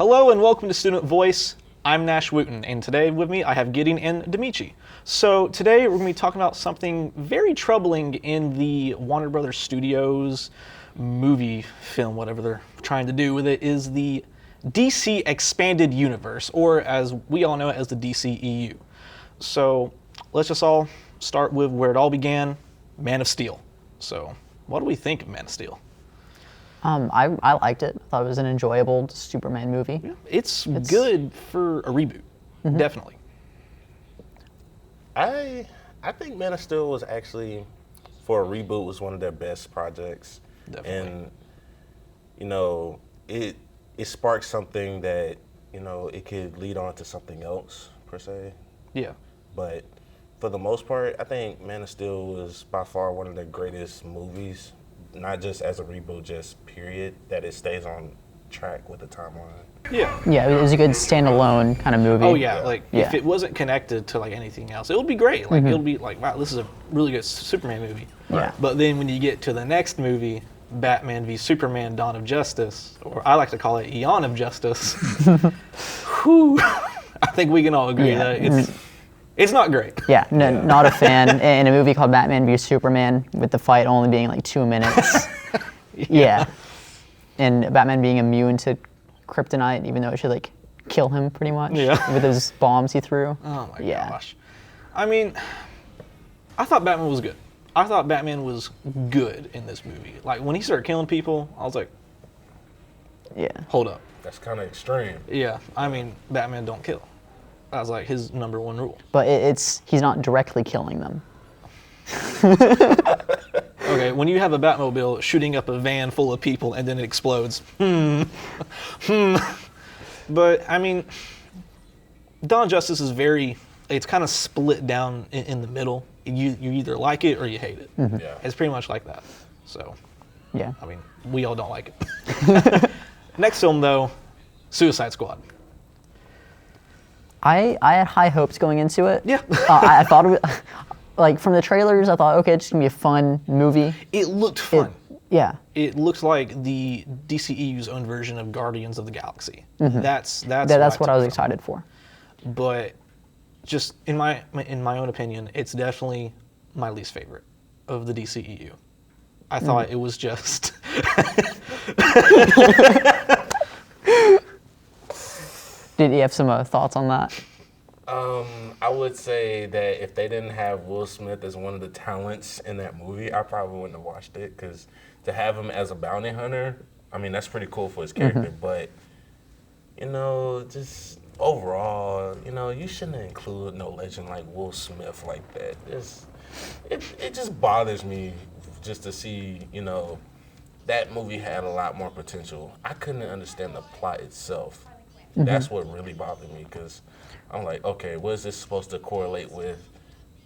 Hello and welcome to Student Voice. I'm Nash Wooten, and today with me I have Gideon and Demichi. So today we're going to be talking about something very troubling in the Warner Brothers Studios movie film, whatever they're trying to do with it, is the DC Expanded Universe, or as we all know it as the DCEU. So let's just all start with where it all began, Man of Steel. So what do we think of Man of Steel? I liked it. I thought it was an enjoyable Superman movie. Yeah, it's good for a reboot, definitely. I think Man of Steel was actually, for a reboot, was one of their best projects. Definitely. And, you know, it sparked something that, you know, it could lead on to something else, per se. Yeah. But for the most part, I think Man of Steel was by far one of the greatest movies, not just as a reboot, just period, that it stays on track with the timeline. Yeah. Yeah, it was a good standalone kind of movie. Oh yeah, like if it wasn't connected to like anything else, it would be great. Like it would be like, wow, this is a really good Superman movie. Yeah. But then when you get to the next movie, Batman v Superman: Dawn of Justice, or I like to call it Eon of Justice. Whew, I think we can all agree that it's not great. Yeah, no, not a fan. In a movie called Batman v Superman, with the fight only being like 2 minutes. Yeah. And Batman being immune to kryptonite, even though it should like kill him pretty much. Yeah. With those bombs he threw. Oh my gosh. I mean, I thought Batman was good. I thought Batman was good in this movie. Like when he started killing people, I was like, Yeah. hold up. That's kind of extreme. Yeah, I mean, Batman don't kill. That was like his number one rule. But he's not directly killing them. Okay, when you have a Batmobile shooting up a van full of people and then it explodes. But, I mean, Dawn of Justice is it's kind of split down in the middle. You either like it or you hate it. Yeah. It's pretty much like that. So, Yeah. I mean, we all don't like it. Next film, though, Suicide Squad. I had high hopes going into it. Yeah. I thought it was, like from the trailers, I thought, okay, it's just gonna be a fun movie. It looked fun. Yeah. It looks like the DCEU's own version of Guardians of the Galaxy. That's That's what I was excited for. But just in my own opinion, it's definitely my least favorite of the DCEU. I thought it was just Did you have some thoughts on that? I would say that if they didn't have Will Smith as one of the talents in that movie, I probably wouldn't have watched it, because to have him as a bounty hunter, I mean, that's pretty cool for his character, but, you know, just overall, you know, you shouldn't include no legend like Will Smith like that. It just bothers me just to see, you know, that movie had a lot more potential. I couldn't understand the plot itself. That's what really bothered me, because I'm like, okay, what is this supposed to correlate with?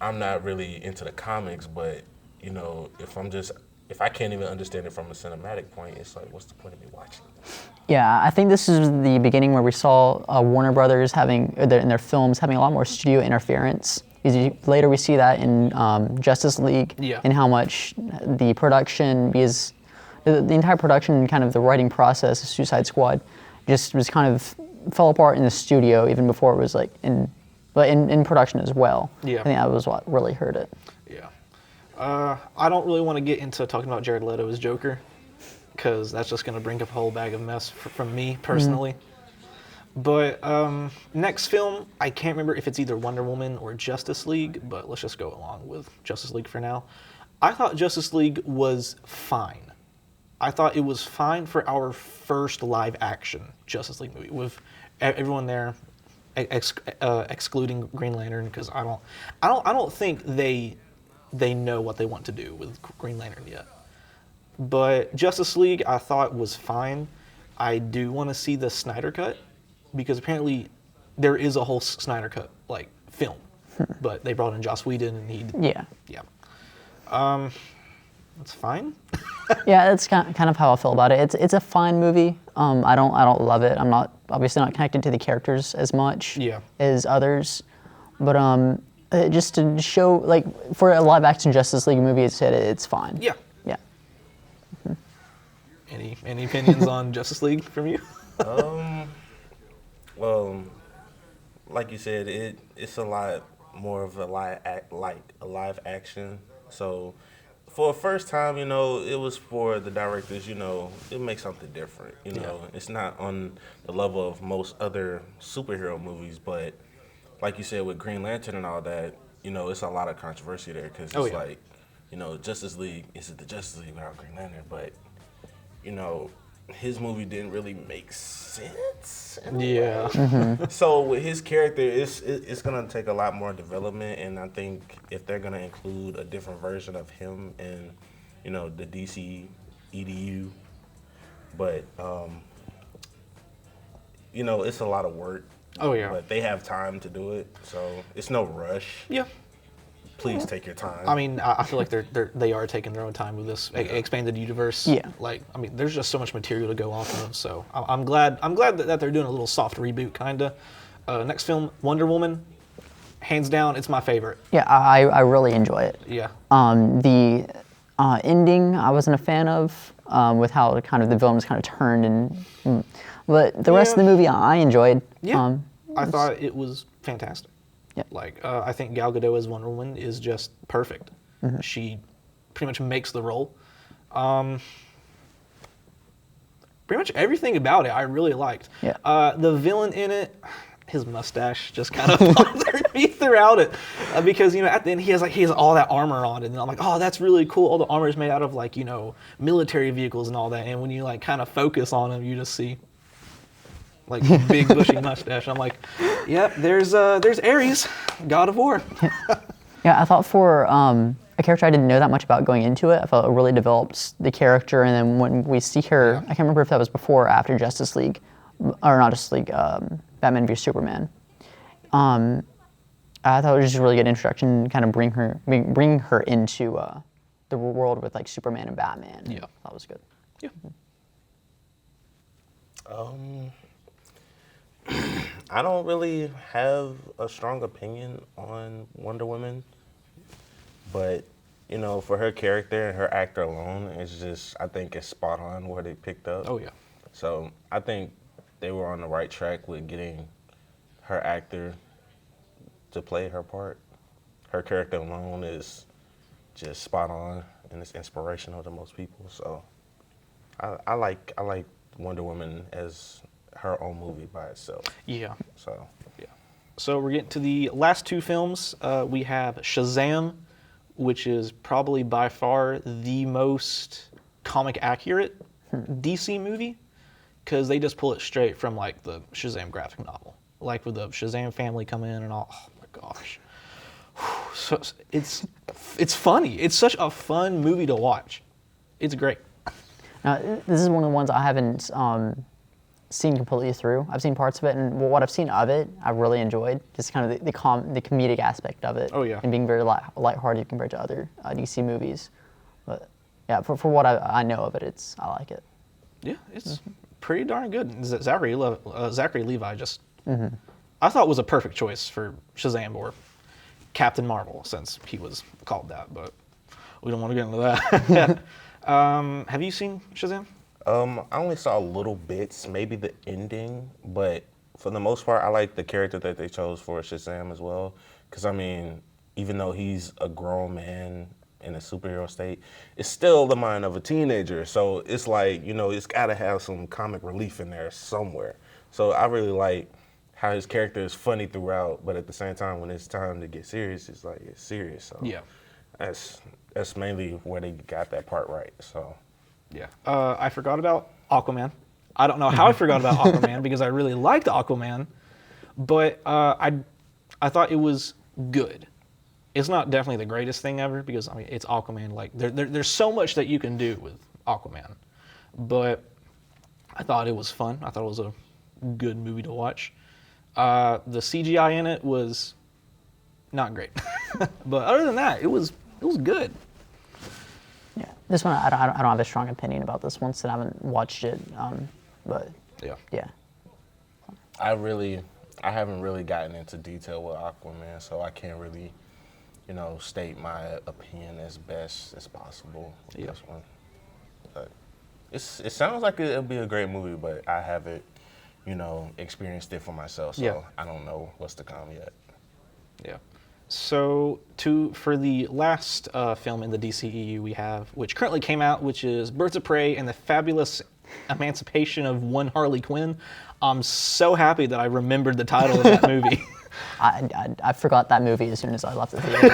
I'm not really into the comics, but, you know, if I can't even understand it from a cinematic point, it's like, what's the point of me watching it? Yeah, I think this is the beginning where we saw Warner Brothers in their films having a lot more studio interference. Later we see that in Justice League, and how much the production, because the entire production, kind of the writing process of Suicide Squad, just was kind of fell apart in the studio even before it was like in production as well. Yeah. I think that was what really hurt it. Yeah. I don't really want to get into talking about Jared Leto as Joker, because that's just going to bring up a whole bag of mess from me personally. But next film, I can't remember if it's either Wonder Woman or Justice League, but let's just go along with Justice League for now. I thought Justice League was fine. I thought it was fine for our first live action Justice League movie, with everyone there, excluding Green Lantern, because I don't think they know what they want to do with Green Lantern yet. But Justice League I thought was fine. I do want to see the Snyder Cut, because apparently there is a whole Snyder Cut like film, but they brought in Joss Whedon and that's fine. Yeah, that's kind of how I feel about it. It's a fine movie. I don't love it. I'm obviously not connected to the characters as much as others, but just to show, like, for a live action Justice League movie, it's fine. Yeah. Yeah. Any opinions on Justice League from you? Well, like you said, it's a lot more of a live action. So for a first time, it was for the directors. It makes something different. It's not on the level of most other superhero movies, but like you said with Green Lantern and all that, it's a lot of controversy there because it's like, Justice League, is it the Justice League without Green Lantern? But you know, his movie didn't really make sense. Yeah. So with his character, it's gonna take a lot more development, and I think if they're gonna include a different version of him in, the DC EDU, but it's a lot of work. Oh yeah. But they have time to do it, so it's no rush. Yeah. Please take your time. I mean, I feel like they are taking their own time with this expanded universe. Yeah. Like, I mean, there's just so much material to go off of. So I'm glad that they're doing a little soft reboot, kinda. Next film, Wonder Woman. Hands down, it's my favorite. Yeah, I really enjoy it. Yeah. The ending I wasn't a fan of, with how kind of the villain was kind of turned but the rest of the movie I enjoyed. Yeah. I thought it was fantastic. Yeah. Like, I think Gal Gadot as Wonder Woman is just perfect. She pretty much makes the role. Pretty much everything about it I really liked. Yeah. The villain in it, his mustache just kind of bothered me throughout it, because at the end he has all that armor on, and I'm like, oh, that's really cool. All the armor is made out of military vehicles and all that, and when you kind of focus on him, you just see big bushy mustache. I'm like, yep, there's Ares, God of War. Yeah, I thought for a character I didn't know that much about going into it, I felt it really develops the character, and then when we see her, I can't remember if that was before or after Justice League, or not Justice League, Batman v Superman. I thought it was just a really good introduction, kind of bring her into the world with Superman and Batman. Yeah, that was good. Yeah. I don't really have a strong opinion on Wonder Woman, but for her character and her actor alone, I think it's spot on where they picked up. Oh yeah. So I think they were on the right track with getting her actor to play her part. Her character alone is just spot on, and it's inspirational to most people. So I like Wonder Woman as her own movie by itself. Yeah. So yeah. So we're getting to the last two films. We have Shazam, which is probably by far the most comic accurate DC movie, because they just pull it straight from the Shazam graphic novel, with the Shazam family come in and all. Oh my gosh. So it's funny. It's such a fun movie to watch. It's great. Now, this is one of the ones I haven't seen completely through. I've seen parts of it, and what I've seen of it, I've really enjoyed. Just kind of the comedic aspect of it. Oh yeah. And being very lighthearted compared to other DC movies. But yeah, for what I know of it, I like it. Yeah, it's pretty darn good. Zachary Levi just, I thought was a perfect choice for Shazam or Captain Marvel, since he was called that, but we don't want to get into that. Have you seen Shazam? I only saw little bits, maybe the ending, but for the most part, I like the character that they chose for Shazam as well. Because, even though he's a grown man in a superhero state, it's still the mind of a teenager. So it's it's got to have some comic relief in there somewhere. So I really like how his character is funny throughout, but at the same time, when it's time to get serious, it's serious. So yeah, that's mainly where they got that part right. So. Yeah. I forgot about Aquaman. I don't know how I forgot about Aquaman, because I really liked Aquaman, but I thought it was good. It's not definitely the greatest thing ever, because it's Aquaman. There's so much that you can do with Aquaman, but I thought it was fun. I thought it was a good movie to watch. The CGI in it was not great, but other than that, it was good. Yeah, this one I don't have a strong opinion about this one, since I haven't watched it. But yeah. I haven't really gotten into detail with Aquaman, so I can't really, state my opinion as best as possible with this one. But it sounds like it'll be a great movie, but I haven't, experienced it for myself. So I don't know what's to come yet. Yeah. So for the last film in the DCEU we have, which currently came out, which is Birds of Prey and the Fabulous Emancipation of One Harley Quinn. I'm so happy that I remembered the title of that movie. I forgot that movie as soon as I left the theater.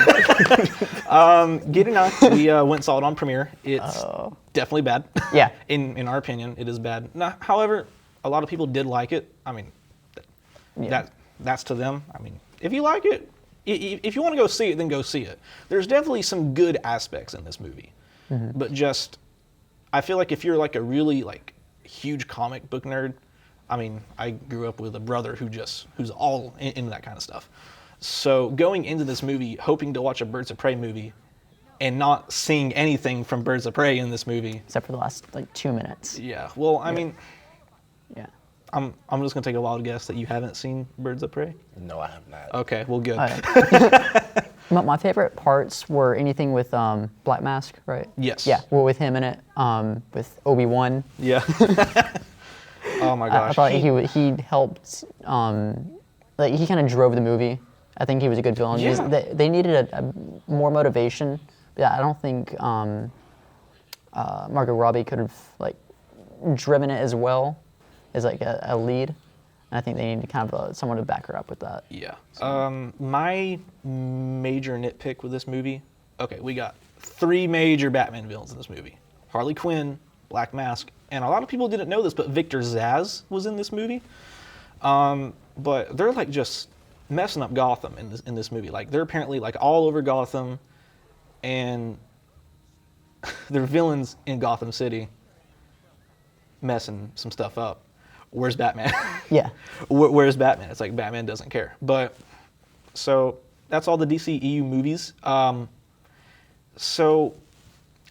Gideon and I, we went and saw it on premiere. It's definitely bad. Yeah. In our opinion, it is bad. Now, however, a lot of people did like it. I mean, that's to them. I mean, if you like it, if you want to go see it, then go see it. There's definitely some good aspects in this movie, but just I feel like if you're like a really like huge comic book nerd, I mean, I grew up with a brother who's all into that kind of stuff. So going into this movie, hoping to watch a Birds of Prey movie, and not seeing anything from Birds of Prey in this movie, except for the last like 2 minutes. Yeah. Well, I mean, yeah. I'm just gonna take a wild guess that you haven't seen Birds of Prey. No, I have not. Okay. Well, good. My favorite parts were anything with Black Mask, right? Yes. Yeah. Well, with him in it, with Obi-Wan. Yeah. Oh my gosh. I thought he helped. Like he kind of drove the movie. I think he was a good villain. Yeah. They needed a more motivation. Yeah, I don't think Margot Robbie could have like driven it as well as like a lead. And I think they need kind of someone to back her up with that. Yeah. My major nitpick with this movie. Okay, we got 3 major Batman villains in this movie: Harley Quinn, Black Mask, and a lot of people didn't know this, but Victor Zsasz was in this movie. But they're like just messing up Gotham in this movie. Like they're apparently like all over Gotham, and they're villains in Gotham City, messing some stuff up. Where's Batman? Yeah. Where's Batman? It's like Batman doesn't care. But so that's all the DCEU movies. So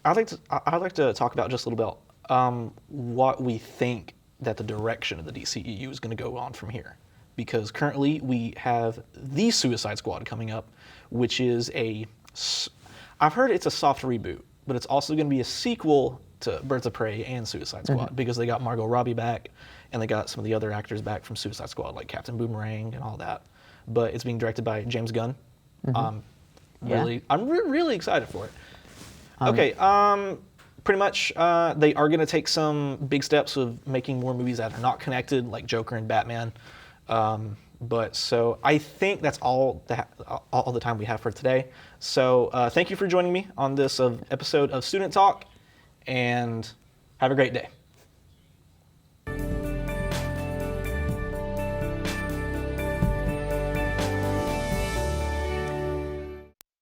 I'd like to talk about just a little bit what we think that the direction of the DCEU is going to go on from here. Because currently we have the Suicide Squad coming up, which is I've heard it's a soft reboot, but it's also going to be a sequel to Birds of Prey and Suicide Squad because they got Margot Robbie back and they got some of the other actors back from Suicide Squad, like Captain Boomerang and all that. But it's being directed by James Gunn. I'm really excited for it. Okay, pretty much they are going to take some big steps of making more movies that are not connected, like Joker and Batman. But so I think that's all the time we have for today. So thank you for joining me on this episode of Student Talk, and have a great day.